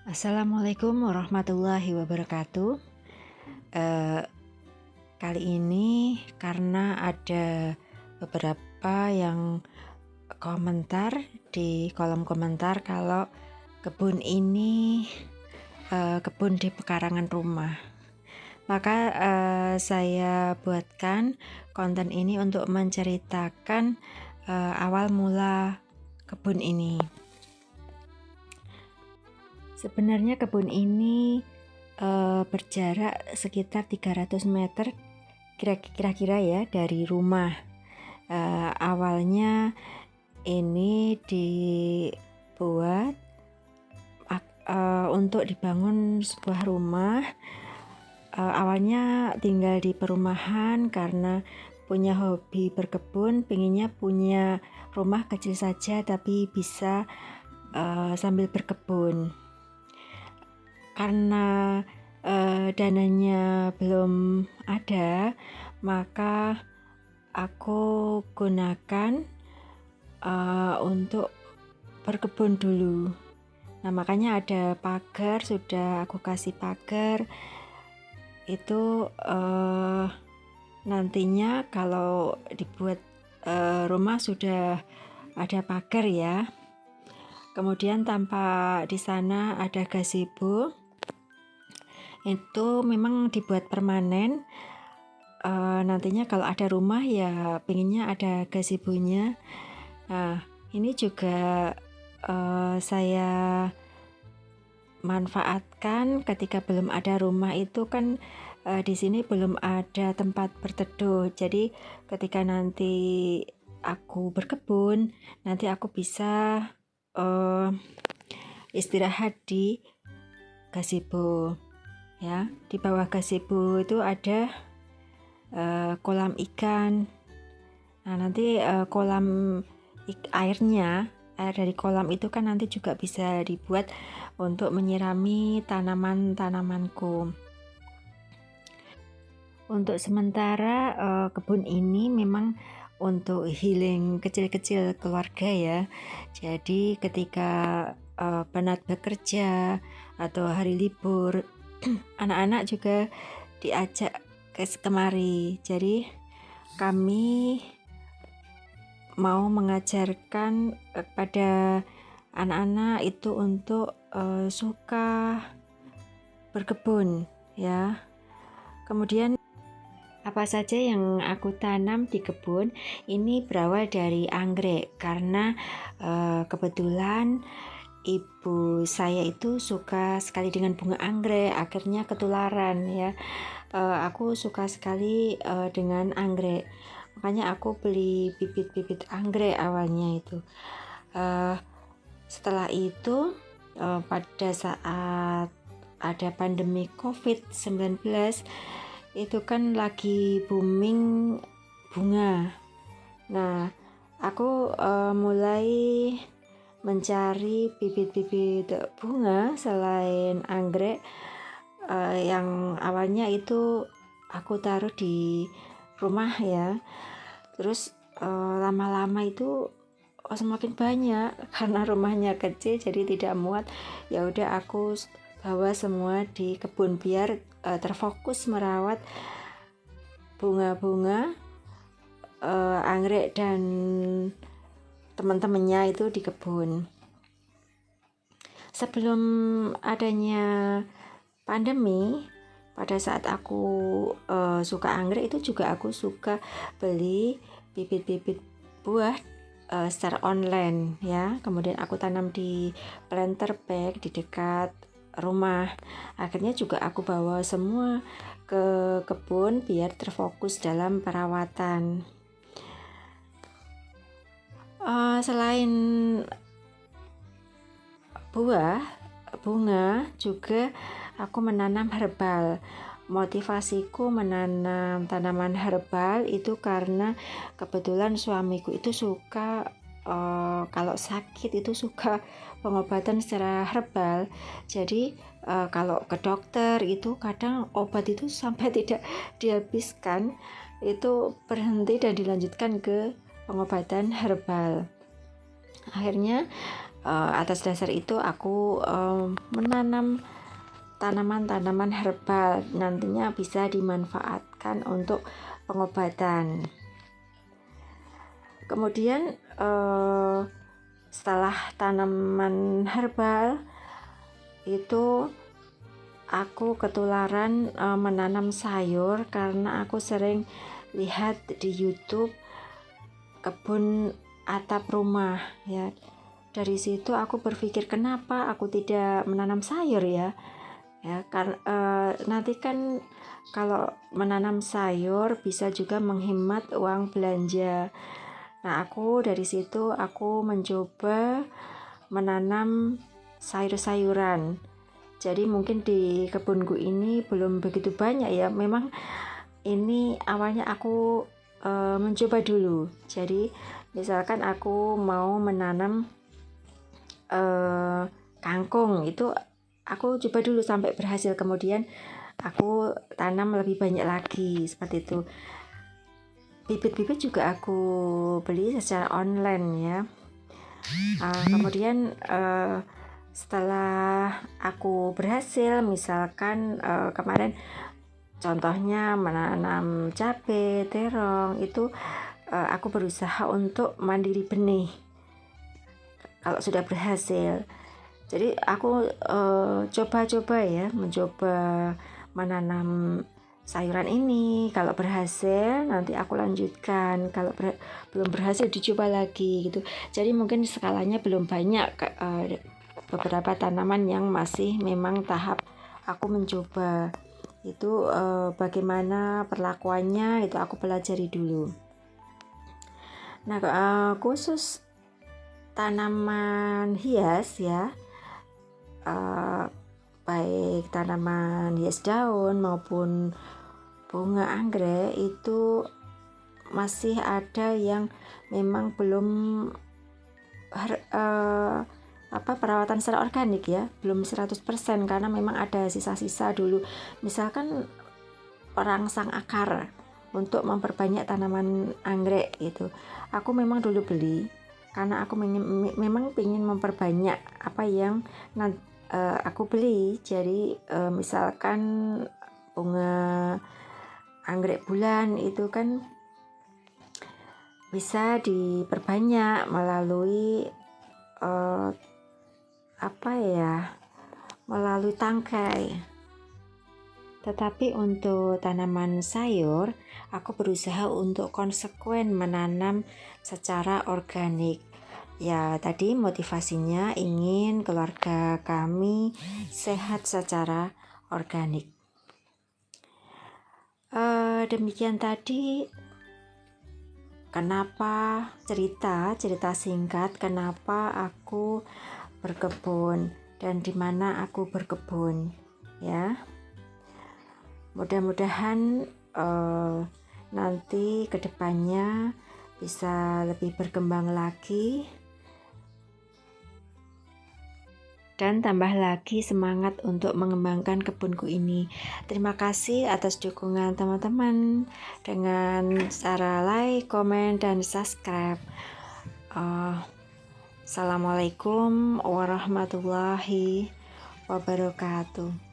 Assalamualaikum warahmatullahi wabarakatuh. Eh, Kali ini karena ada beberapa yang komentar di kolom komentar kalau kebun ini kebun di pekarangan rumah, maka saya buatkan konten ini untuk menceritakan awal mula kebun ini. Sebenarnya kebun ini berjarak sekitar 300 meter kira-kira ya dari rumah. Awalnya ini dibuat untuk dibangun sebuah rumah. Awalnya tinggal di perumahan karena punya hobi berkebun, pengennya punya rumah kecil saja tapi bisa sambil berkebun. Karena dananya belum ada, maka aku gunakan untuk berkebun dulu. Nah, makanya ada pagar, sudah aku kasih pagar. Itu nantinya kalau dibuat rumah sudah ada pagar ya. Kemudian tampak di sana ada gazebo. Itu memang dibuat permanen. Nantinya kalau ada rumah ya pengennya ada gazebo-nya. Nah, ini juga saya manfaatkan ketika belum ada rumah itu kan di sini belum ada tempat berteduh. Jadi ketika nanti aku berkebun, nanti aku bisa istirahat di gazebo. Ya, di bawah gazebo itu ada kolam ikan. Nah, nanti kolam airnya, air dari kolam itu kan nanti juga bisa dibuat untuk menyirami tanaman-tanamanku. Untuk sementara kebun ini memang untuk healing kecil-kecil keluarga ya. Jadi ketika penat bekerja atau hari libur, anak-anak juga diajak kemari. Jadi kami mau mengajarkan kepada anak-anak itu untuk suka berkebun ya. Kemudian apa saja yang aku tanam di kebun ini berawal dari anggrek, karena kebetulan ibu saya itu suka sekali dengan bunga anggrek, akhirnya ketularan ya. Aku suka sekali dengan anggrek, makanya aku beli bibit-bibit anggrek awalnya itu. Setelah itu pada saat ada pandemi COVID-19 itu kan lagi booming bunga. Nah, aku mulai mencari bibit-bibit bunga selain anggrek yang awalnya itu aku taruh di rumah ya. Terus lama-lama itu semakin banyak karena rumahnya kecil jadi tidak muat. Ya udah aku bawa semua di kebun biar terfokus merawat bunga-bunga anggrek dan teman-temannya itu di kebun. Sebelum adanya pandemi, pada saat aku suka anggrek itu juga aku suka beli bibit-bibit buah secara online ya. Kemudian aku tanam di planter bag di dekat rumah. Akhirnya juga aku bawa semua ke kebun biar terfokus dalam perawatan. Selain buah, bunga, juga aku menanam herbal. Motivasiku menanam tanaman herbal itu karena kebetulan suamiku itu suka kalau sakit itu suka pengobatan secara herbal. Jadi kalau ke dokter itu kadang obat itu sampai tidak dihabiskan, itu berhenti dan dilanjutkan ke pengobatan herbal. Akhirnya atas dasar itu aku menanam tanaman-tanaman herbal, nantinya bisa dimanfaatkan untuk pengobatan. Kemudian setelah tanaman herbal itu aku ketularan menanam sayur, karena aku sering lihat di YouTube kebun atap rumah ya. Dari situ aku berpikir, kenapa aku tidak menanam sayur ya karena nanti kan kalau menanam sayur bisa juga menghemat uang belanja. Nah, aku dari situ aku mencoba menanam sayur-sayuran. Jadi mungkin di kebunku ini belum begitu banyak ya. Memang ini awalnya aku mencoba dulu. Jadi misalkan aku mau menanam kangkung, itu aku coba dulu sampai berhasil, kemudian aku tanam lebih banyak lagi seperti itu. Bibit-bibit juga aku beli secara online ya. Kemudian setelah aku berhasil, misalkan kemarin contohnya menanam cabai, terong, itu aku berusaha untuk mandiri benih kalau sudah berhasil. Jadi aku coba-coba ya, mencoba menanam sayuran ini. Kalau berhasil nanti aku lanjutkan, kalau belum berhasil dicoba lagi gitu. Jadi mungkin skalanya belum banyak, beberapa tanaman yang masih memang tahap aku mencoba. Itu bagaimana perlakuannya itu aku pelajari dulu. Nah, khusus tanaman hias ya, baik tanaman hias daun maupun bunga anggrek, itu masih ada yang memang belum perawatan secara organik ya, belum 100%, karena memang ada sisa-sisa dulu, misalkan perangsang akar untuk memperbanyak tanaman anggrek gitu. Aku memang dulu beli karena aku memang ingin memperbanyak apa yang aku beli. Jadi misalkan bunga anggrek bulan itu kan bisa diperbanyak melalui melalui tangkai. Tetapi untuk tanaman sayur, aku berusaha untuk konsekuen menanam secara organik. Ya, tadi motivasinya ingin keluarga kami sehat secara organik. Demikian tadi kenapa cerita singkat kenapa aku berkebun dan di mana aku berkebun ya. Mudah-mudahan nanti kedepannya bisa lebih berkembang lagi dan tambah lagi semangat untuk mengembangkan kebunku ini. Terima kasih atas dukungan teman-teman dengan cara like, komen, dan subscribe. Assalamualaikum warahmatullahi wabarakatuh.